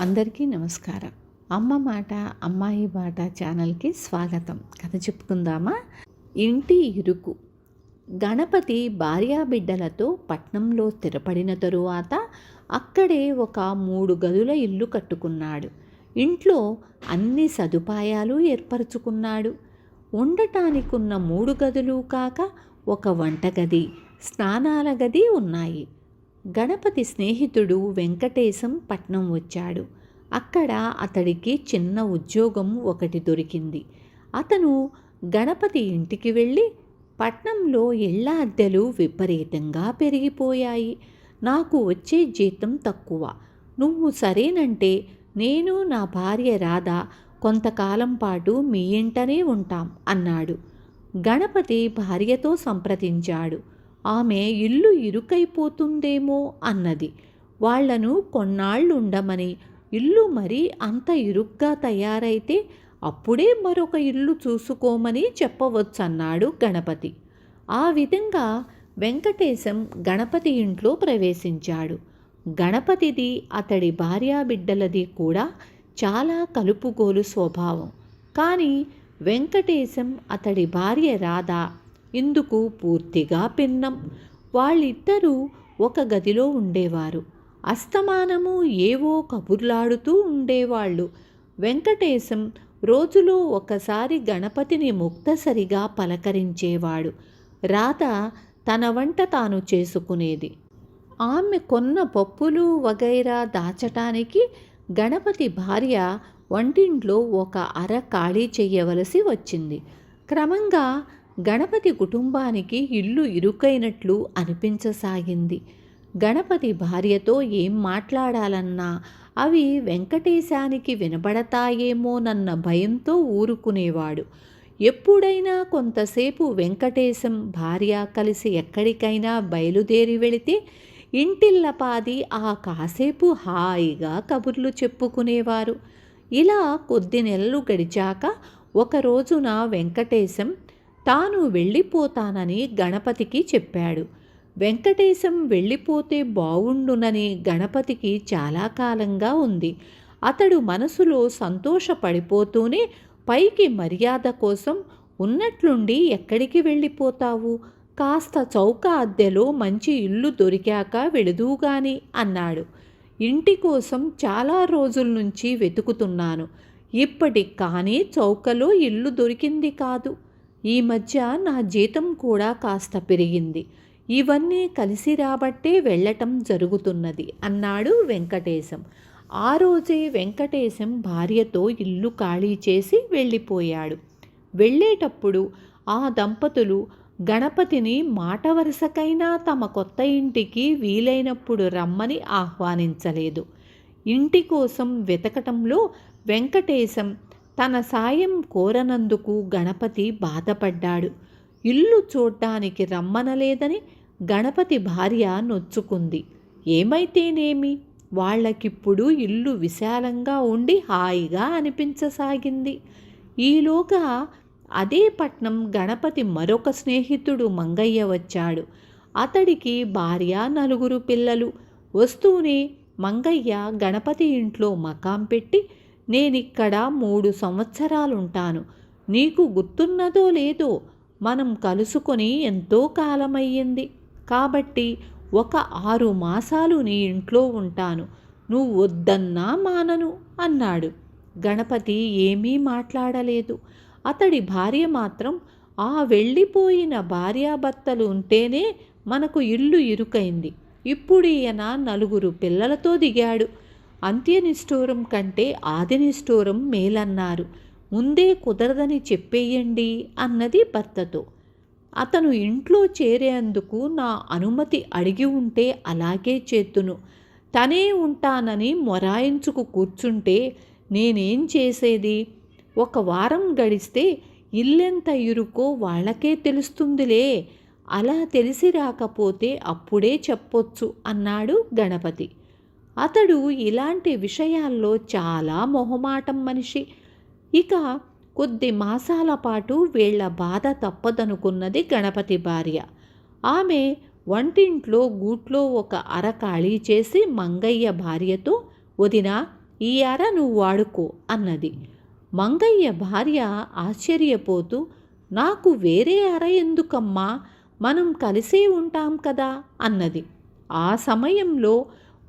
అందరికీ నమస్కారం. అమ్మ మాట అమ్మాయి బాట ఛానల్కి స్వాగతం. కథ చెప్పుకుందామా? ఇంటి ఇరుకు. గణపతి భార్యాబిడ్డలతో పట్నంలో స్థిరపడిన తరువాత అక్కడే ఒక 3 గదుల ఇల్లు కట్టుకున్నాడు. ఇంట్లో అన్ని సదుపాయాలు ఏర్పరచుకున్నాడు. ఉండటానికున్న 3 గదులు కాక ఒక వంటగది, స్నానాల గది ఉన్నాయి. గణపతి స్నేహితుడు వెంకటేశం పట్నం వచ్చాడు. అక్కడ అతడికి చిన్న ఉద్యోగం ఒకటి దొరికింది. అతను గణపతి ఇంటికి వెళ్ళి, పట్నంలో ఇళ్ల అద్దెలు విపరీతంగా పెరిగిపోయాయి. నాకు వచ్చే జీతం తక్కువ. నువ్వు సరేనంటే నేను నా భార్య రాధ కొంతకాలం పాటు మీ ఇంటనే ఉంటాం అన్నాడు. గణపతి భార్యతో సంప్రదించాడు. ఆమె ఇల్లు ఇరుకైపోతుందేమో అన్నది. వాళ్లను కొన్నాళ్ళుండమని, ఇల్లు మరీ అంత ఇరుగ్గా తయారైతే అప్పుడే మరొక ఇల్లు చూసుకోమని చెప్పవచ్చన్నాడు గణపతి. ఆ విధంగా వెంకటేశం గణపతి ఇంట్లో ప్రవేశించాడు. గణపతిది అతడి భార్యాబిడ్డలది కూడా చాలా కలుపుగోలు స్వభావం. కానీ వెంకటేశం అతడి భార్య రాధ ఇందుకు పూర్తిగా భిన్నం. వాళ్ళిద్దరూ ఒక గదిలో ఉండేవారు. అస్తమానము ఏవో కబుర్లాడుతూ ఉండేవాళ్ళు. వెంకటేశం రోజులో ఒకసారి గణపతిని ముక్తసరిగా పలకరించేవాడు. రాధ తన వంట తాను చేసుకునేది. ఆమె కొన్న పప్పులు వగైరా దాచటానికి గణపతి భార్య వంటింట్లో ఒక అర ఖాళీ చెయ్యవలసి వచ్చింది. క్రమంగా గణపతి కుటుంబానికి ఇల్లు ఇరుకైనట్లు అనిపించసాగింది. గణపతి భార్యతో ఏం మాట్లాడాలన్నా అవి వెంకటేశానికి వినబడతాయేమోనన్న భయంతో ఊరుకునేవాడు. ఎప్పుడైనా కొంతసేపు వెంకటేశం భార్య కలిసి ఎక్కడికైనా బయలుదేరి వెళితే ఇంటిల్లపాది ఆ కాసేపు హాయిగా కబుర్లు చెప్పుకునేవారు. ఇలా కొద్ది నెలలు గడిచాక ఒక రోజున వెంకటేశం తాను వెళ్ళిపోతానని గణపతికి చెప్పాడు. వెంకటేశం వెళ్ళిపోతే బావుండునని గణపతికి చాలా కాలంగా ఉంది. అతడు మనసులో సంతోషపడిపోతూనే పైకి మర్యాద కోసం ఉన్నట్లుండి ఎక్కడికి వెళ్ళిపోతావు? కాస్త చౌక అద్దెలో మంచి ఇల్లు దొరికాక వెళుదువుగాని అన్నాడు. ఇంటి కోసం చాలా రోజుల నుంచి వెతుకుతున్నాను. ఇప్పటికి కానీ చౌకలో ఇల్లు దొరికింది కాదు. ఈ మధ్య నా జీతం కూడా కాస్త పెరిగింది. ఇవన్నీ కలిసి రాబట్టే వెళ్ళటం జరుగుతున్నది అన్నాడు వెంకటేశం. ఆ రోజే వెంకటేశం భార్యతో ఇల్లు ఖాళీ చేసి వెళ్ళిపోయాడు. వెళ్ళేటప్పుడు ఆ దంపతులు గణపతిని మాట వరుసకైనా తమ కొత్త ఇంటికి వీలైనప్పుడు రమ్మని ఆహ్వానించలేదు. ఇంటి కోసం వెతకటంలో వెంకటేశం తన సాయం కోరనందుకు గణపతి బాధపడ్డాడు. ఇల్లు చూడ్డానికి రమ్మనలేదని గణపతి భార్య నొచ్చుకుంది. ఏమైతేనేమి, వాళ్ళకిప్పుడు ఇల్లు విశాలంగా ఉండి హాయిగా అనిపించసాగింది. ఈలోగా అదే పట్నం గణపతి మరొక స్నేహితుడు మంగయ్య వచ్చాడు. అతడికి భార్య, 4 పిల్లలు. వస్తూనే మంగయ్య గణపతి ఇంట్లో మకాం పెట్టి, నేనిక్కడ 3 సంవత్సరాలుంటాను. నీకు గుర్తున్నదో లేదో, మనం కలుసుకొని ఎంతో కాలమయ్యింది. కాబట్టి ఒక 6 మాసాలు నీ ఇంట్లో ఉంటాను. నువ్వు వద్దన్నా మానను అన్నాడు. గణపతి ఏమీ మాట్లాడలేదు. అతడి భార్య మాత్రం, ఆ వెళ్ళిపోయిన భార్యాభర్తలు ఉంటేనే మనకు ఇల్లు ఇరుకైంది. ఇప్పుడు ఈయన 4 పిల్లలతో దిగాడు. అంత్యనిష్ఠూరం కంటే ఆదినిష్ఠూరం మేలన్నారు. ముందే కుదరదని చెప్పేయండి అన్నది భర్తతో. అతను ఇంట్లో చేరేందుకు నా అనుమతి అడిగి ఉంటే అలాగే చేతును. తనే ఉంటానని మొరాయించుకు కూర్చుంటే నేనేం చేసేది? 1 వారం గడిస్తే ఇల్లెంత ఇరుకో వాళ్ళకే తెలుస్తుందిలే. అలా తెలిసి రాకపోతే అప్పుడే చెప్పొచ్చు అన్నాడు గణపతి. అతడు ఇలాంటి విషయాల్లో చాలా మొహమాటం మనిషి. ఇక కొద్ది మాసాల పాటు వీళ్ల బాధ తప్పదనుకున్నది గణపతి భార్య. ఆమె వంటింట్లో గూట్లో ఒక అర ఖాళీ చేసి మంగయ్య భార్యతో, వదినా, ఈ అర నువ్వు వాడుకో అన్నది. మంగయ్య భార్య ఆశ్చర్యపోతూ, నాకు వేరే అర ఎందుకమ్మా, మనం కలిసే ఉంటాం కదా అన్నది. ఆ సమయంలో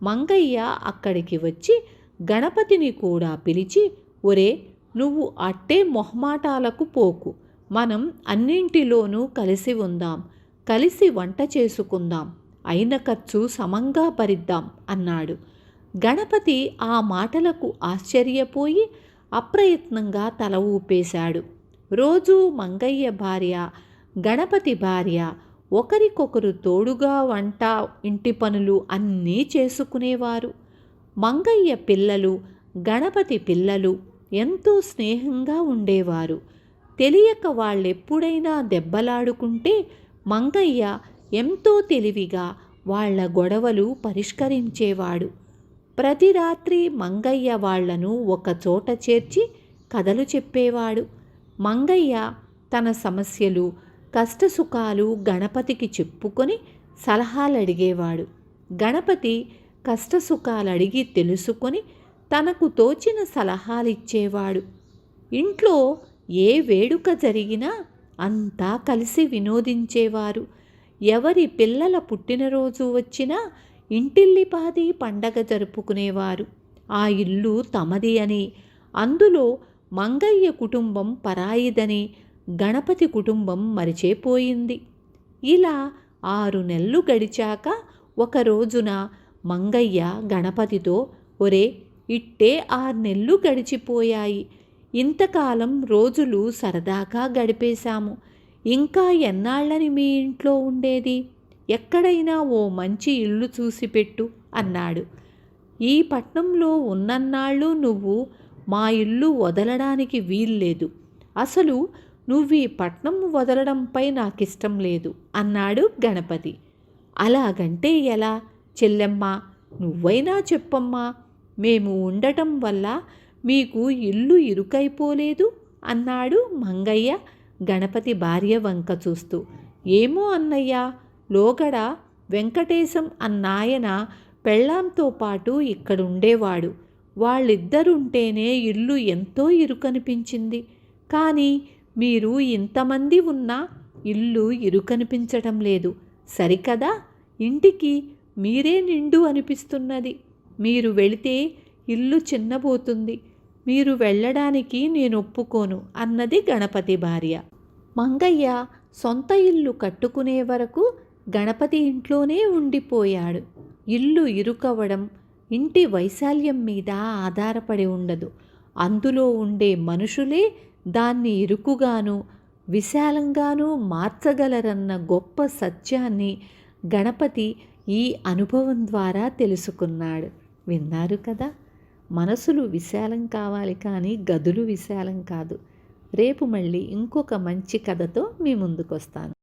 మంగయ్య అక్కడికి వచ్చి గణపతిని కూడా పిలిచి, ఒరే, నువ్వు అట్టే మొహమాటాలకు పోకు, మనం అన్నింటిలోనూ కలిసి ఉందాం, కలిసి వంట చేసుకుందాం, అయిన ఖర్చు సమంగా భరిద్దాం అన్నాడు. గణపతి ఆ మాటలకు ఆశ్చర్యపోయి అప్రయత్నంగా తల ఊపేశాడు. రోజూ మంగయ్య భార్య, గణపతి భార్య ఒకరికొకరు తోడుగా వంట, ఇంటి పనులు అన్నీ చేసుకునేవారు. మంగయ్య పిల్లలు, గణపతి పిల్లలు ఎంతో స్నేహంగా ఉండేవారు. తెలియక వాళ్ళెప్పుడైనా దెబ్బలాడుకుంటే మంగయ్య ఎంతో తెలివిగా వాళ్ల గొడవలు పరిష్కరించేవాడు. ప్రతి రాత్రి మంగయ్య వాళ్లను ఒకచోట చేర్చి కథలు చెప్పేవాడు. మంగయ్య తన సమస్యలు, కష్టసుఖాలు గణపతికి చెప్పుకొని సలహాలు అడిగేవాడు. గణపతి కష్టసుఖాలు అడిగి తెలుసుకొని తనకు తోచిన సలహాలిచ్చేవాడు. ఇంట్లో ఏ వేడుక జరిగినా అంతా కలిసి వినోదించేవారు. ఎవరి పిల్లల పుట్టినరోజు వచ్చినా ఇంటిల్లిపాది పండగ జరుపుకునేవారు. ఆ ఇల్లు తమది అని, అందులో మంగయ్య కుటుంబం పరాయిదని గణపతి కుటుంబం మరిచేపోయింది. ఇలా 6 నెలలు గడిచాక ఒక రోజున మంగయ్య గణపతితో, ఒరే, ఇట్టే 6 నెలలు గడిచిపోయాయి, ఇంతకాలం రోజులు సరదాగా గడిపేశాము, ఇంకా ఎన్నాళ్ళని మీ ఇంట్లో ఉండేది, ఎక్కడైనా ఓ మంచి ఇల్లు చూసి పెట్టు అన్నాడు. ఈ పట్నంలో ఉన్నన్నాళ్ళు నువ్వు మా ఇల్లు వదలడానికి వీల్లేదు, అసలు నువ్వు ఈ పట్నం వదలడంపై నాకిష్టం లేదు అన్నాడు గణపతి. అలాగంటే ఎలా చెల్లెమ్మ, నువ్వైనా చెప్పమ్మా, మేము ఉండటం వల్ల మీకు ఇల్లు ఇరుకైపోలేదు అన్నాడు మంగయ్య గణపతి భార్య వంక చూస్తూ. ఏమో అన్నయ్య, లోగడ వెంకటేశం అన్నాయన పెళ్ళాంతో పాటు ఇక్కడుండేవాడు, వాళ్ళిద్దరుంటేనే ఇల్లు ఎంతో ఇరుకనిపించింది, కానీ మీరు ఇంతమంది ఉన్నా ఇల్లు ఇరుకనిపించటం లేదు, సరికదా, ఇంటికి మీరే నిండు అనిపిస్తున్నది, మీరు వెళితే ఇల్లు చిన్నబోతుంది, మీరు వెళ్ళడానికి నేను ఒప్పుకోను అన్నది గణపతి భార్య. మంగయ్య సొంత ఇల్లు కట్టుకునే వరకు గణపతి ఇంట్లోనే ఉండిపోయాడు. ఇల్లు ఇరుకవడం ఇంటి వైశాల్యం మీద ఆధారపడి ఉండదు, అందులో ఉండే మనుషులే దాన్ని ఇరుకుగాను విశాలంగానూ మార్చగలరన్న గొప్ప సత్యాన్ని గణపతి ఈ అనుభవం ద్వారా తెలుసుకున్నాడు. విన్నారు కదా, మనసులు విశాలం కావాలి కానీ గదులు విశాలం కాదు. రేపు మళ్ళీ ఇంకొక మంచి కథతో మీ ముందుకు వస్తాను.